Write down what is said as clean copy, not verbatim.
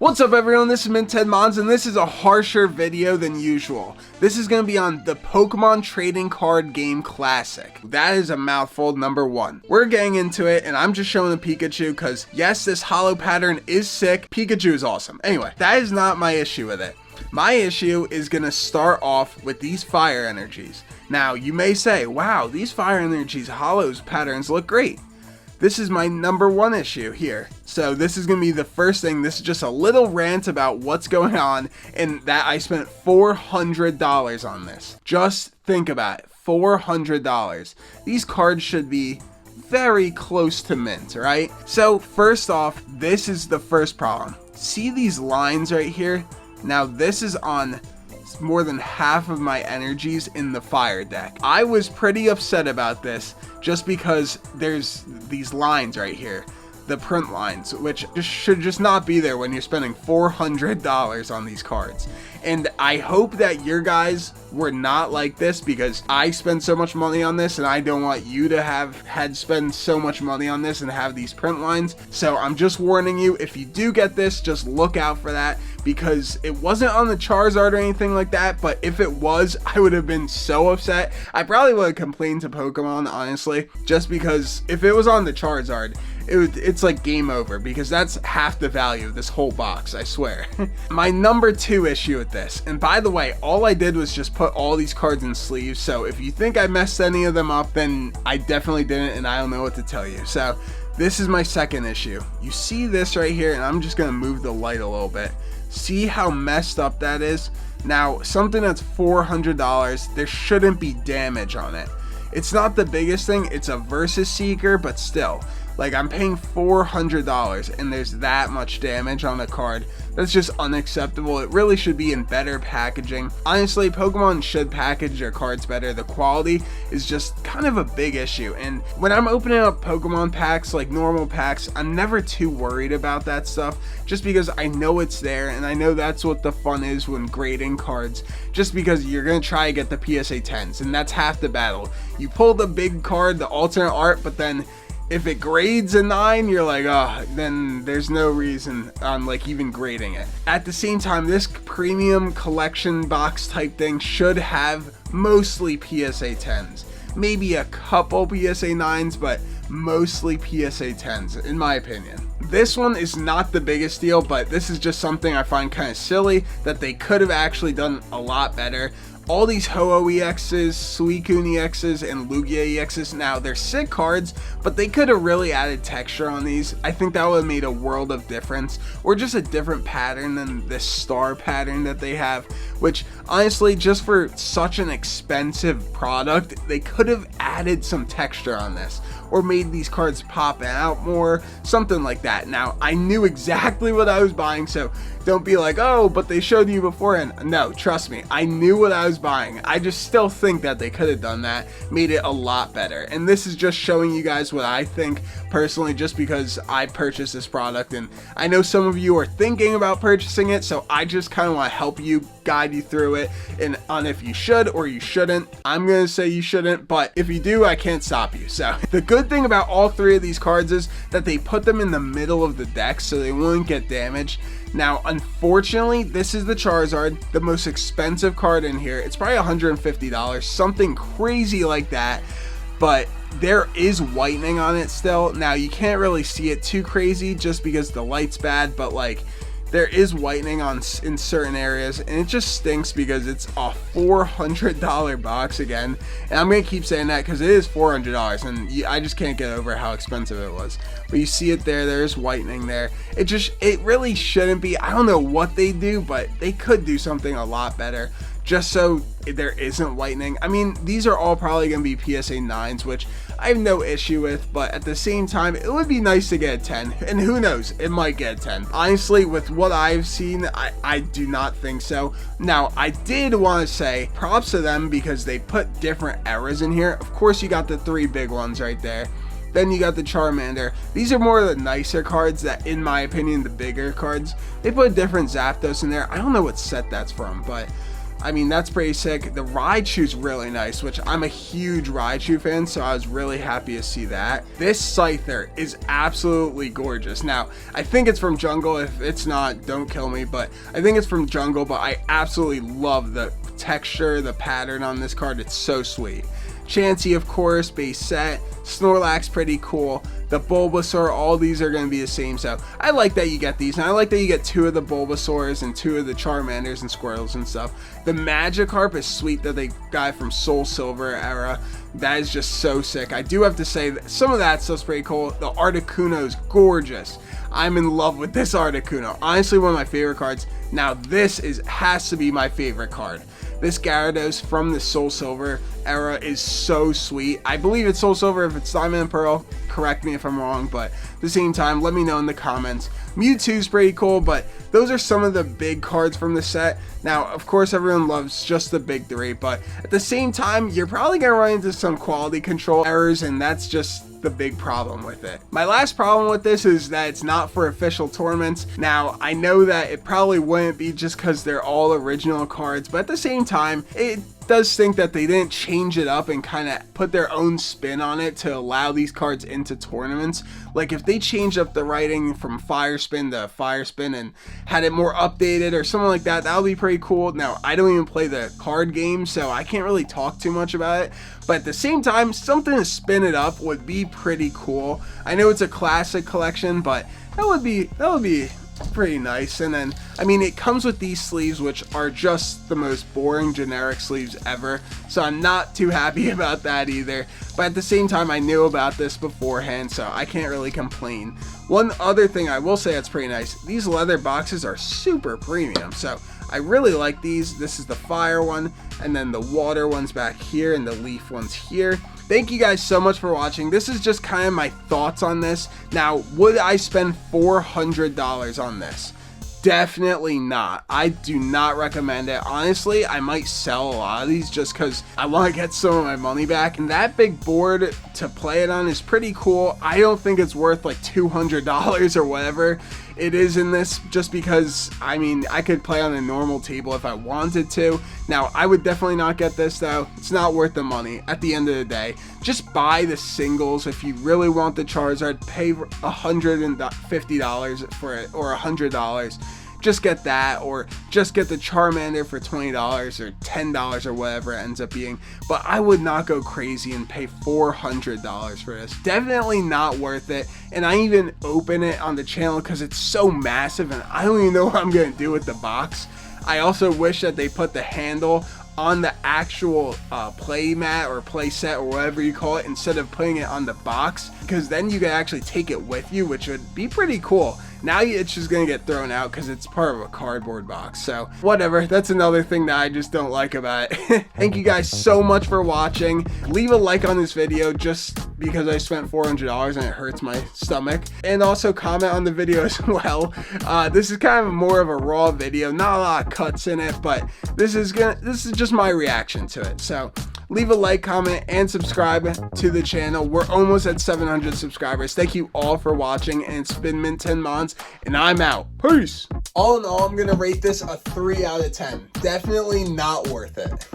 What's up everyone, this is MintedMons and this is a harsher video than usual. This is going to be on the Pokemon Trading Card Game Classic. That is a mouthful, number one. We're getting into it and I'm just showing the Pikachu because yes, this holo pattern is sick. Pikachu is awesome. Anyway, that is not my issue with it. My issue is going to start off with these fire energies. Now you may say, wow, these fire energies holos patterns look great. This is my number one issue here. So this is going to be the first thing. This is just a little rant about what's going on and that I spent $400 on this. Just think about it, $400. These cards should be very close to mint, right? So first off, this is the first problem. See these lines right here? Now this is on more than half of my energies in the fire deck. I was pretty upset about this just because there's these lines right here, the print lines, which should just not be there when you're spending $400 on these cards. And I hope that your guys were not like this because I spend so much money on this and I don't want you to have had spend so much money on this and have these print lines. So I'm just warning you, if you do get this, just look out for that because it wasn't on the Charizard or anything like that, but if it was, I would have been so upset. I probably would have complained to Pokemon, honestly, just because if it was on the Charizard, it's like game over because that's half the value of this whole box, I swear. My number two issue with this, and by the way, all I did was just put all these cards in sleeves, so if you think I messed any of them up, then I definitely didn't and I don't know what to tell you. So this is my second issue. You see this right here, and I'm just gonna move the light a little bit. See how messed up that is? Now, something that's $400, there shouldn't be damage on it. It's not the biggest thing, it's a Versus Seeker, but still. Like, I'm paying $400 and there's that much damage on a card. That's just unacceptable. It really should be in better packaging. Honestly, Pokemon should package their cards better. The quality is just kind of a big issue. And when I'm opening up Pokemon packs, like normal packs, I'm never too worried about that stuff just because I know it's there and I know that's what the fun is when grading cards, just because you're going to try to get the PSA 10s and that's half the battle. You pull the big card, the alternate art, but then if it grades a 9, you're like, oh, then there's no reason on like even grading it. At the same time, this premium collection box type thing should have mostly PSA 10s. Maybe a couple PSA 9s, but mostly PSA 10s, in my opinion. This one is not the biggest deal, but this is just something I find kind of silly that they could have actually done a lot better. All these Ho-Oh EXs, Suicune EXs, and Lugia EXs, now they're sick cards, but they could have really added texture on these. I think that would have made a world of difference, or just a different pattern than this star pattern that they have, which honestly, just for such an expensive product, they could have added some texture on this, or made these cards pop out more, something like that. Now, I knew exactly what I was buying, so don't be like, oh, but they showed you beforehand. No, trust me, I knew what I was buying. I just still think that they could have done that, made it a lot better. And this is just showing you guys what I think personally, just because I purchased this product and I know some of you are thinking about purchasing it, so I just kind of want to help you, guide you through it and on if you should or you shouldn't. I'm gonna say you shouldn't, but if you do, I can't stop you. So the good thing about all three of these cards is that they put them in the middle of the deck so they won't get damaged. Now, unfortunately, this is the Charizard, the most expensive card in here. It's probably $150, something crazy like that, but there is whitening on it still. Now, you can't really see it too crazy just because the light's bad, but like, there is whitening in certain areas, and it just stinks because it's a $400 box again. And I'm gonna keep saying that because it is $400, and I just can't get over how expensive it was. But you see it there. There's whitening there. It really shouldn't be. I don't know what they do, but they could do something a lot better, just so there isn't whitening. I mean, these are all probably gonna be PSA 9s, which I have no issue with, but at the same time, it would be nice to get a 10, and who knows, it might get a 10. Honestly, with what I've seen, I do not think so. Now, I did want to say props to them because they put different eras in here. Of course, you got the three big ones right there. Then you got the Charmander. These are more of the nicer cards that, in my opinion, the bigger cards. They put a different Zapdos in there. I don't know what set that's from, but I mean, that's pretty sick. The Raichu's really nice, which I'm a huge Raichu fan, so I was really happy to see that. This Scyther is absolutely gorgeous. Now, I think it's from Jungle. If it's not, don't kill me, but I think it's from Jungle, but I absolutely love the texture, the pattern on this card. It's so sweet. Chansey, of course, base set. Snorlax, pretty cool. The Bulbasaur, all these are going to be the same, so I like that you get these, and I like that you get 2 of the Bulbasaurs and 2 of the Charmanders and Squirtles and stuff. The Magikarp is sweet that they got from Soul Silver era. That is just so sick. I do have to say that some of that stuff's pretty cool. The Articuno is gorgeous. I'm in love with this Articuno. Honestly, one of my favorite cards. Now, this has to be my favorite card. This Gyarados from the Soul Silver era is so sweet. I believe it's Soul Silver. If it's Diamond and Pearl, correct me if I'm wrong, but at the same time, let me know in the comments. Mewtwo's pretty cool, but those are some of the big cards from the set. Now, of course, everyone loves just the big 3, but at the same time, you're probably going to run into some quality control errors, and that's just the big problem with it. My last problem with this is that it's not for official tournaments. Now, I know that it probably wouldn't be just because they're all original cards, but at the same time, it does stink that they didn't change it up and kind of put their own spin on it to allow these cards into tournaments. Like if they changed up the writing from Fire Spin to Fire Spin and had it more updated or something like that, that would be pretty cool. Now, I don't even play the card game, so I can't really talk too much about it, but at the same time, something to spin it up would be pretty cool. I know it's a classic collection, but that would be pretty nice. And then, I mean, it comes with these sleeves, which are just the most boring generic sleeves ever, so I'm not too happy about that either. But at the same time, I knew about this beforehand, so I can't really complain. One other thing I will say that's pretty nice, these leather boxes are super premium, so I really like these. This is the fire one, and then the water one's back here, and the leaf one's here. Thank you guys so much for watching. This is just kind of my thoughts on this. Now, would I spend $400 on this? Definitely not. I do not recommend it. Honestly, I might sell a lot of these just because I want to get some of my money back. And that big board to play it on is pretty cool. I don't think it's worth like $200 or whatever it is in this, just because, I mean, I could play on a normal table if I wanted to. Now, I would definitely not get this though. It's not worth the money at the end of the day. Just buy the singles. If you really want the Charizard, pay $150 for it, or $100. Just get that, or just get the Charmander for $20 or $10 or whatever it ends up being. But I would not go crazy and pay $400 for this. Definitely not worth it. And I even open it on the channel because it's so massive and I don't even know what I'm going to do with the box. I also wish that they put the handle on the actual play mat or play set or whatever you call it, instead of putting it on the box, because then you can actually take it with you, which would be pretty cool. Now it's just gonna get thrown out because it's part of a cardboard box, so whatever. That's another thing that I just don't like about it. Thank you guys so much for watching. Leave a like on this video just because I spent $400 and it hurts my stomach, and also comment on the video as well. This is kind of more of a raw video, not a lot of cuts in it, but this is just my reaction to it. So leave a like, comment, and subscribe to the channel. We're almost at 700 subscribers. Thank you all for watching, and it's been Mint10Mons, and I'm out. Peace. All in all, I'm gonna rate this a 3 out of 10. Definitely not worth it.